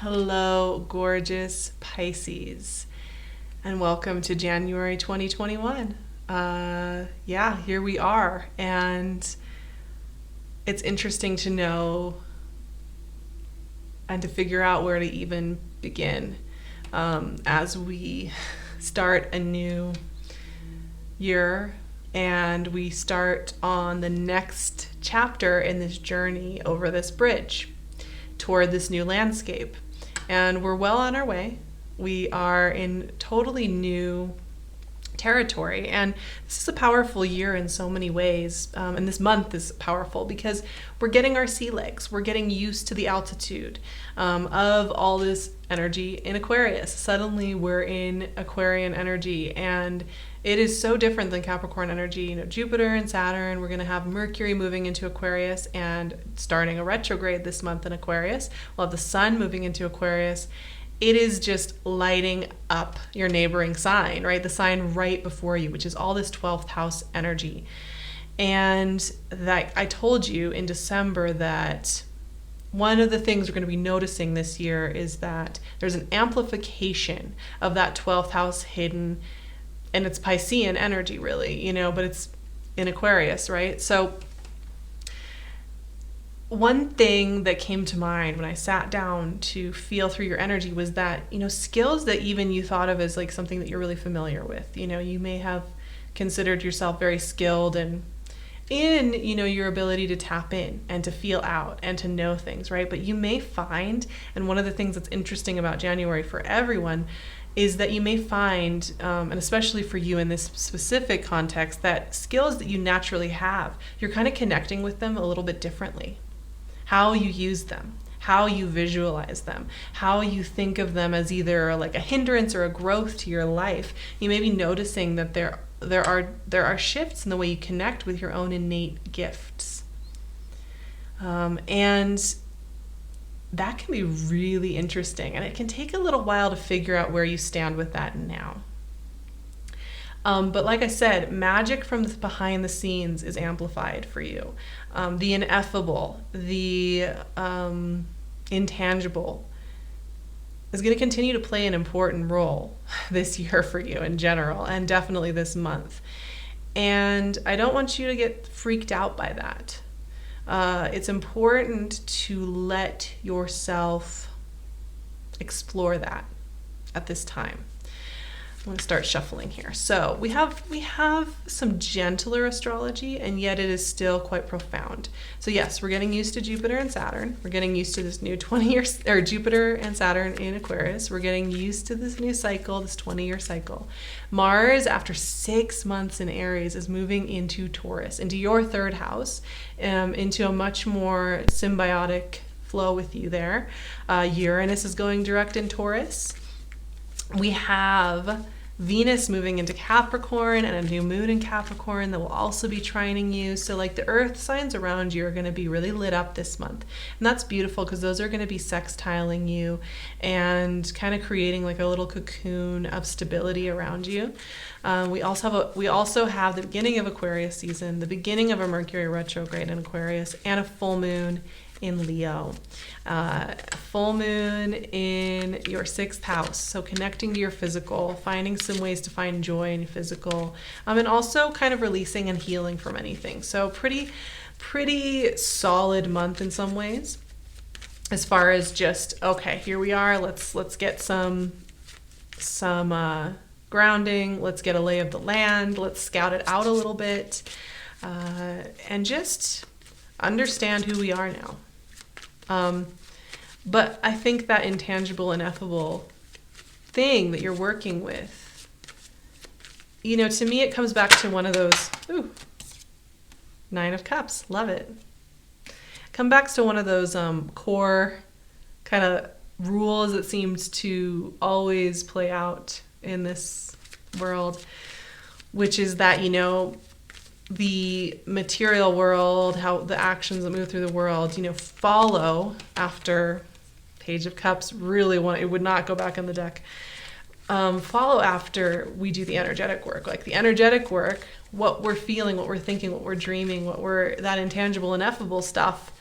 Hello, gorgeous Pisces, and welcome to January 2021. Here we are, and it's interesting to know and to figure out where to even begin as we start a new year and we start on the next chapter in this journey over this bridge toward this new landscape. And we're well on our way. We are in totally new territory, and this is a powerful year in so many ways, and this month is powerful because we're getting our sea legs. We're getting used to the altitude of all this energy in Aquarius. Suddenly we're in Aquarian energy, and it is so different than Capricorn energy. Jupiter and Saturn, we're going to have Mercury moving into Aquarius and starting a retrograde this month in Aquarius. We'll have the Sun moving into Aquarius. It is just lighting up your neighboring sign, right? The sign right before you, which is all this 12th house energy. And that I told you in December that one of the things we're going to be noticing this year is that there's an amplification of that 12th house hidden, and it's Piscean energy really, but it's in Aquarius, right? So one thing that came to mind when I sat down to feel through your energy was that, skills that even you thought of as like something that you're really familiar with, you may have considered yourself very skilled in your ability to tap in and to feel out and to know things, right? But you may find, and one of the things that's interesting about January for everyone is that you may find, and especially for you in this specific context, that skills that you naturally have, you're kind of connecting with them a little bit differently. How you use them, how you visualize them, how you think of them as either like a hindrance or a growth to your life. You may be noticing that there are shifts in the way you connect with your own innate gifts. And that can be really interesting, and it can take a little while to figure out where you stand with that now. But like I said, magic from behind the scenes is amplified for you. The ineffable, the intangible is going to continue to play an important role this year for you in general, and definitely this month. And I don't want you to get freaked out by that. It's important to let yourself explore that at this time. I'm going to start shuffling here. So we have some gentler astrology, and yet it is still quite profound. So yes, we're getting used to Jupiter and Saturn. We're getting used to this new 20-year, or Jupiter and Saturn in Aquarius. We're getting used to this new cycle, this 20-year cycle. Mars, after 6 months in Aries, is moving into Taurus, into your third house, into a much more symbiotic flow with you there. Uranus is going direct in Taurus. We have Venus moving into Capricorn and a new moon in Capricorn that will also be trining you. So like the earth signs around you are going to be really lit up this month. And that's beautiful because those are going to be sextiling you and kind of creating like a little cocoon of stability around you. We also have the beginning of Aquarius season, the beginning of a Mercury retrograde in Aquarius, and a full moon in Leo. Full moon in your 6th house, so connecting to your physical, finding some ways to find joy in your physical, and also kind of releasing and healing from anything. So pretty solid month in some ways, as far as just, okay, here we are, let's get some grounding, let's get a lay of the land, let's scout it out a little bit, and just understand who we are now. But I think that intangible, ineffable thing that you're working with, to me, it comes back to one of those, 9 of Cups, love it. Come back to one of those core kind of rules that seems to always play out in this world, which is that, the material world, how the actions that move through the world, follow after Page of Cups. It would not go back on the deck. Follow after we do the energetic work. Like the energetic work, what we're feeling, what we're thinking, what we're dreaming, that intangible, ineffable stuff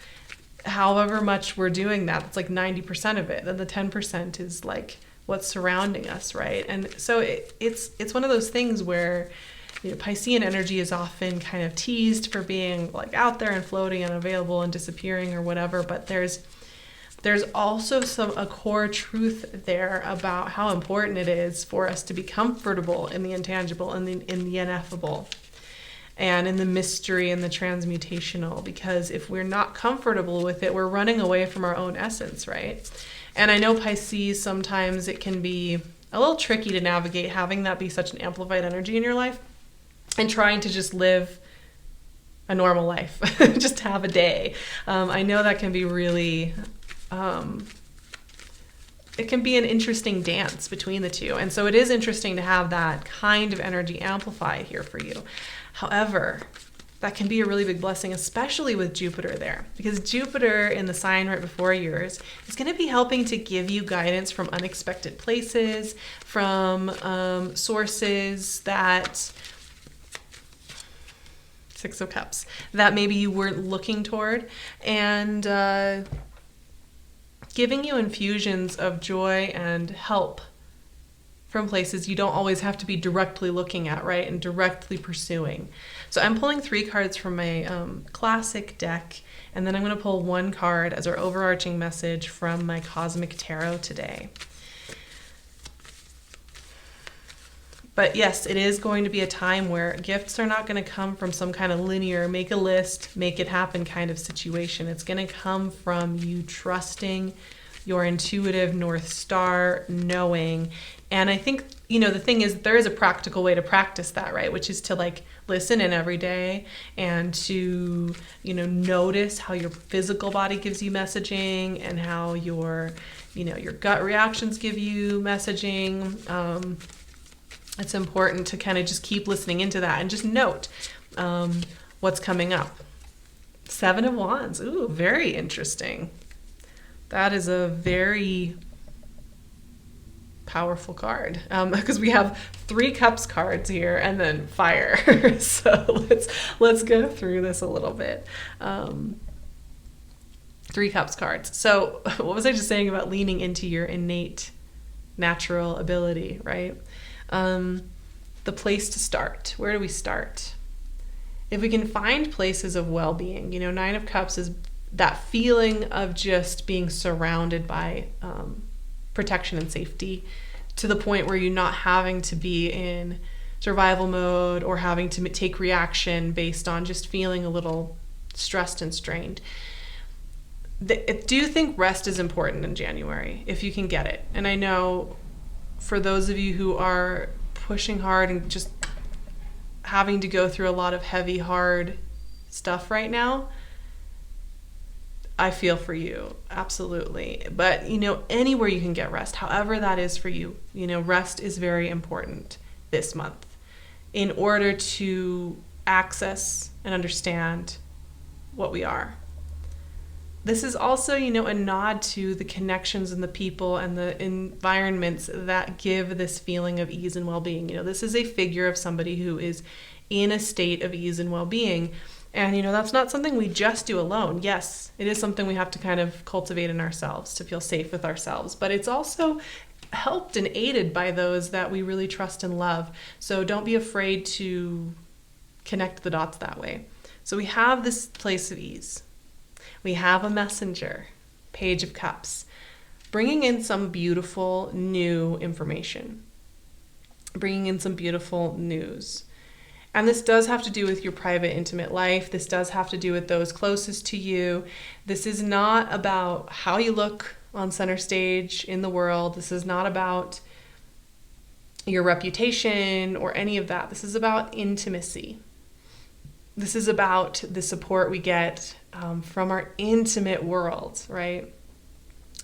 however much we're doing that, it's like 90% of it. Then the 10% is like what's surrounding us, right? And so it's one of those things where, you know, Piscean energy is often kind of teased for being like out there and floating and available and disappearing or whatever, but there's also a core truth there about how important it is for us to be comfortable in the intangible and in the ineffable and in the mystery and the transmutational, because if we're not comfortable with it, we're running away from our own essence, right? And I know Pisces, sometimes it can be a little tricky to navigate having that be such an amplified energy in your life and trying to just live a normal life, just have a day. I know that can be really, it can be an interesting dance between the two. And so it is interesting to have that kind of energy amplify here for you. However, that can be a really big blessing, especially with Jupiter there, because Jupiter in the sign right before yours is going to be helping to give you guidance from unexpected places, from sources that, Six of Cups, that maybe you weren't looking toward, and giving you infusions of joy and help from places you don't always have to be directly looking at, right? And directly pursuing. So I'm pulling 3 cards from my classic deck, and then I'm going to pull 1 card as our overarching message from my Cosmic Tarot today. But yes, it is going to be a time where gifts are not going to come from some kind of linear, make a list, make it happen kind of situation. It's going to come from you trusting your intuitive North Star, knowing. And I think, you know, the thing is, there is a practical way to practice that, right? Which is to like listen in every day and to, you know, notice how your physical body gives you messaging and how your, you know, your gut reactions give you messaging. It's important to kind of just keep listening into that and just note what's coming up. 7 of Wands. Ooh, very interesting. That is a very powerful card, because we have 3 Cups cards here and then fire. So let's go through this a little bit. 3 Cups cards. So what was I just saying about leaning into your innate natural ability, right? The place to start. Where do we start? If we can find places of well-being, you know, 9 of Cups is that feeling of just being surrounded by protection and safety, to the point where you're not having to be in survival mode or having to take reaction based on just feeling a little stressed and strained. I do think rest is important in January, if you can get it. And I know for those of you who are pushing hard and just having to go through a lot of heavy, hard stuff right now, I feel for you, absolutely. But, you know, anywhere you can get rest, however that is for you, you know, rest is very important this month in order to access and understand what we are. This is also, you know, a nod to the connections and the people and the environments that give this feeling of ease and well-being. You know, this is a figure of somebody who is in a state of ease and well-being. And, you know, that's not something we just do alone. Yes, it is something we have to kind of cultivate in ourselves to feel safe with ourselves. But it's also helped and aided by those that we really trust and love. So don't be afraid to connect the dots that way. So we have this place of ease. We have a messenger, Page of Cups, bringing in some beautiful new information, bringing in some beautiful news. And this does have to do with your private, intimate life. This does have to do with those closest to you. This is not about how you look on center stage in the world. This is not about your reputation or any of that. This is about intimacy. This is about the support we get from our intimate world, right?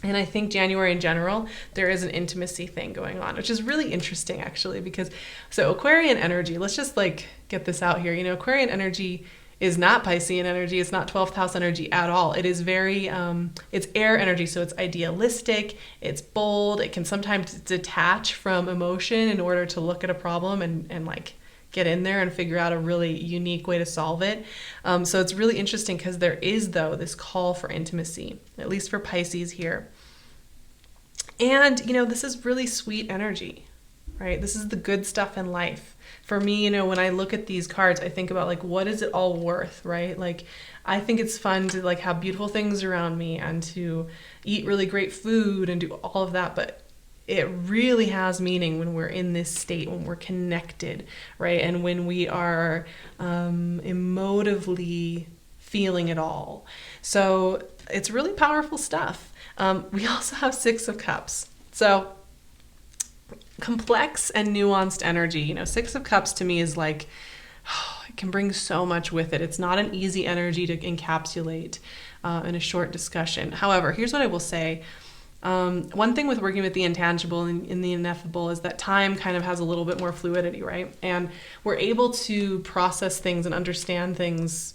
And I think January in general, there is an intimacy thing going on, which is really interesting actually, because so Aquarian energy, let's just like get this out here. You know, Aquarian energy is not Piscean energy. It's not 12th house energy at all. It is very, it's air energy. So it's idealistic, it's bold. It can sometimes detach from emotion in order to look at a problem and like get in there and figure out a really unique way to solve it. So it's really interesting because there is, though, this call for intimacy, at least for Pisces here. And, this is really sweet energy, right? This is the good stuff in life. For me, when I look at these cards, I think about what is it all worth, right? I think it's fun to have beautiful things around me and to eat really great food and do all of that. But it really has meaning when we're in this state, when we're connected, right? And when we are emotively feeling it all. So it's really powerful stuff. We also have Six of Cups. So complex and nuanced energy. Six of Cups to me is it can bring so much with it. It's not an easy energy to encapsulate in a short discussion. However, here's what I will say. One thing with working with the intangible and in the ineffable is that time kind of has a little bit more fluidity, right? And we're able to process things and understand things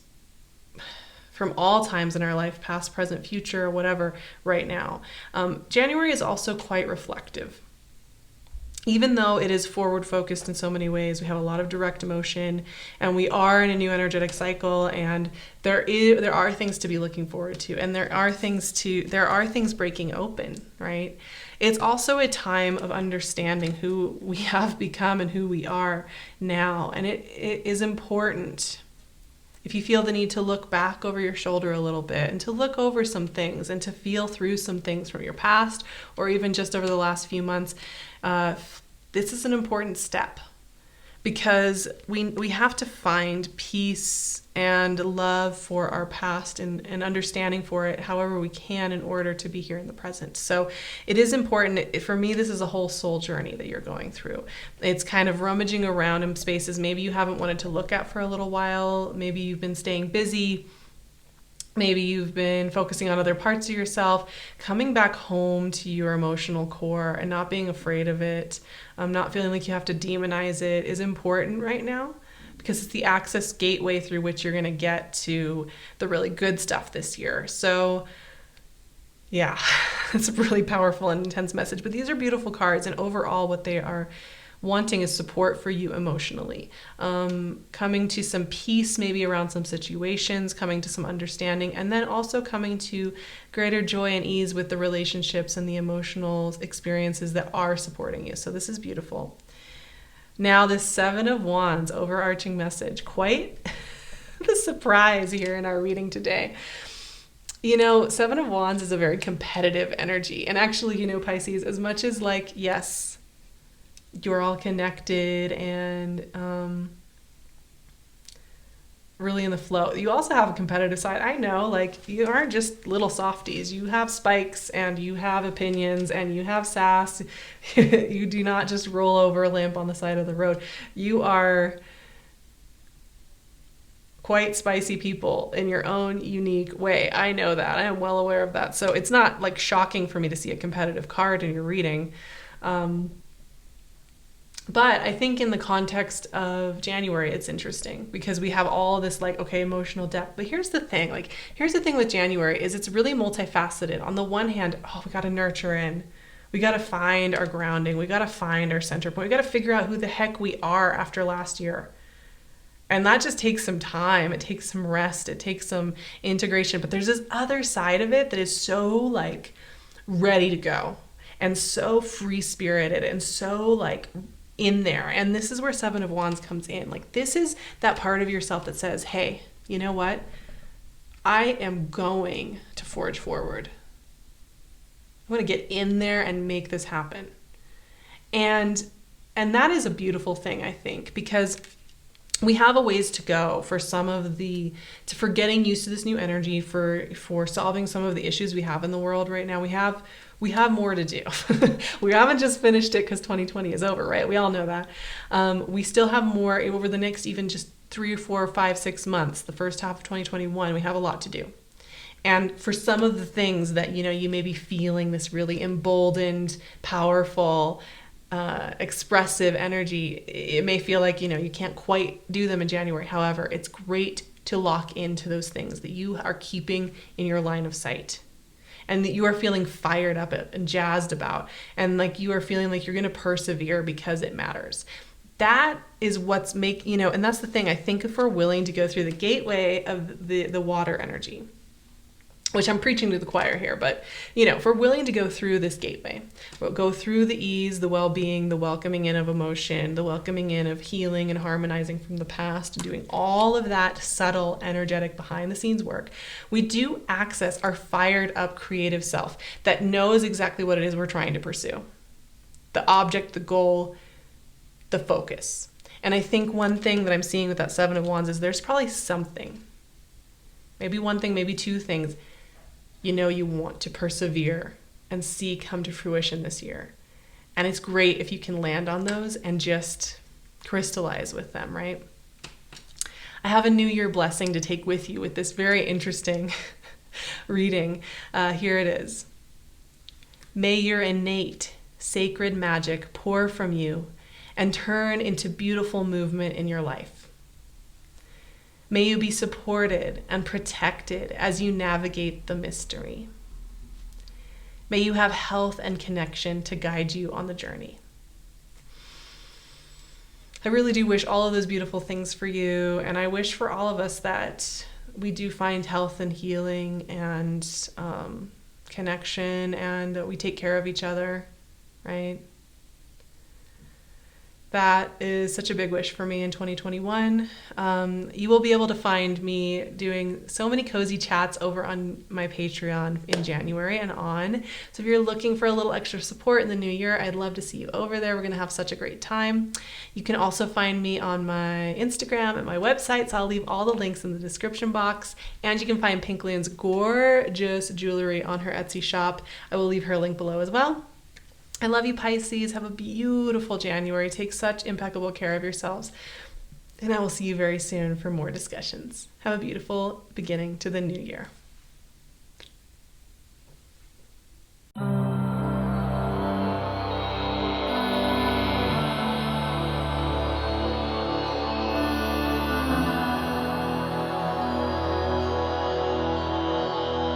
from all times in our life, past, present, future, whatever, right now. January is also quite reflective. Even though it is forward focused in so many ways, we have a lot of direct emotion and we are in a new energetic cycle, and there are things to be looking forward to, and there are things breaking open, right? It's also a time of understanding who we have become and who we are now. And it is important, if you feel the need, to look back over your shoulder a little bit and to look over some things and to feel through some things from your past or even just over the last few months. This is an important step because we have to find peace and love for our past and understanding for it however we can in order to be here in the present. So it is important. For me, this is a whole soul journey that you're going through. It's kind of rummaging around in spaces maybe you haven't wanted to look at for a little while. Maybe you've been staying busy. Maybe you've been focusing on other parts of yourself. Coming back home to your emotional core and not being afraid of it, not feeling like you have to demonize it is important right now, because it's the access gateway through which you're going to get to the really good stuff this year. So yeah, it's a really powerful and intense message. But these are beautiful cards, and overall what they are wanting is support for you emotionally, coming to some peace maybe around some situations, coming to some understanding, and then also coming to greater joy and ease with the relationships and the emotional experiences that are supporting you. So this is beautiful. Now, the Seven of Wands overarching message, quite the surprise here in our reading today. Seven of Wands is a very competitive energy. And actually, Pisces, as much as yes, you're all connected and really in the flow, you also have a competitive side. I know, you aren't just little softies. You have spikes and you have opinions and you have sass. You do not just roll over a lamp on the side of the road. You are quite spicy people in your own unique way. I know that. I am well aware of that. So it's not shocking for me to see a competitive card in your reading. But I think in the context of January, it's interesting because we have all this emotional depth. But here's the thing, with January is it's really multifaceted. On the one hand, we got to nurture in. We got to find our grounding. We got to find our center point. We got to figure out who the heck we are after last year. And that just takes some time. It takes some rest. It takes some integration. But there's this other side of it that is so ready to go and so free spirited and so in there. And this is where Seven of Wands comes in. This is that part of yourself that says, hey, you know what? I am going to forge forward. I want to get in there and make this happen. And that is a beautiful thing, I think, because we have a ways to go for for getting used to this new energy, for solving some of the issues we have in the world right now. We have more to do. We haven't just finished it because 2020 is over, right? We all know that. We still have more over the next even just 3 or 4 or 5, 6 months, the first half of 2021, we have a lot to do. And for some of the things that, you may be feeling this really emboldened, powerful, expressive energy, it may feel like, you can't quite do them in January. However, it's great to lock into those things that you are keeping in your line of sight and that you are feeling fired up and jazzed about, and you are feeling like you're going to persevere because it matters. that is what's and that's the thing. I think if we're willing to go through the gateway of the water energy, which I'm preaching to the choir here, but if we're willing to go through this gateway, we'll go through the ease, the well-being, the welcoming in of emotion, the welcoming in of healing and harmonizing from the past, and doing all of that subtle, energetic, behind the scenes work, we do access our fired up creative self that knows exactly what it is we're trying to pursue. The object, the goal, the focus. And I think one thing that I'm seeing with that Seven of Wands is there's probably something, maybe one thing, maybe two things, you want to persevere and see come to fruition this year. And it's great if you can land on those and just crystallize with them, right? I have a New Year blessing to take with you with this very interesting reading. Here it is. May your innate sacred magic pour from you and turn into beautiful movement in your life. May you be supported and protected as you navigate the mystery. May you have health and connection to guide you on the journey. I really do wish all of those beautiful things for you, and I wish for all of us that we do find health and healing and connection, and that we take care of each other, right? That is such a big wish for me in 2021. You will be able to find me doing so many cozy chats over on my Patreon in January and on. So if you're looking for a little extra support in the new year, I'd love to see you over there. We're going to have such a great time. You can also find me on my Instagram and my website, so I'll leave all the links in the description box. And you can find PinkLune's gorgeous jewelry on her Etsy shop. I will leave her link below as well. I love you, Pisces. Have a beautiful January. Take such impeccable care of yourselves. And I will see you very soon for more discussions. Have a beautiful beginning to the new year.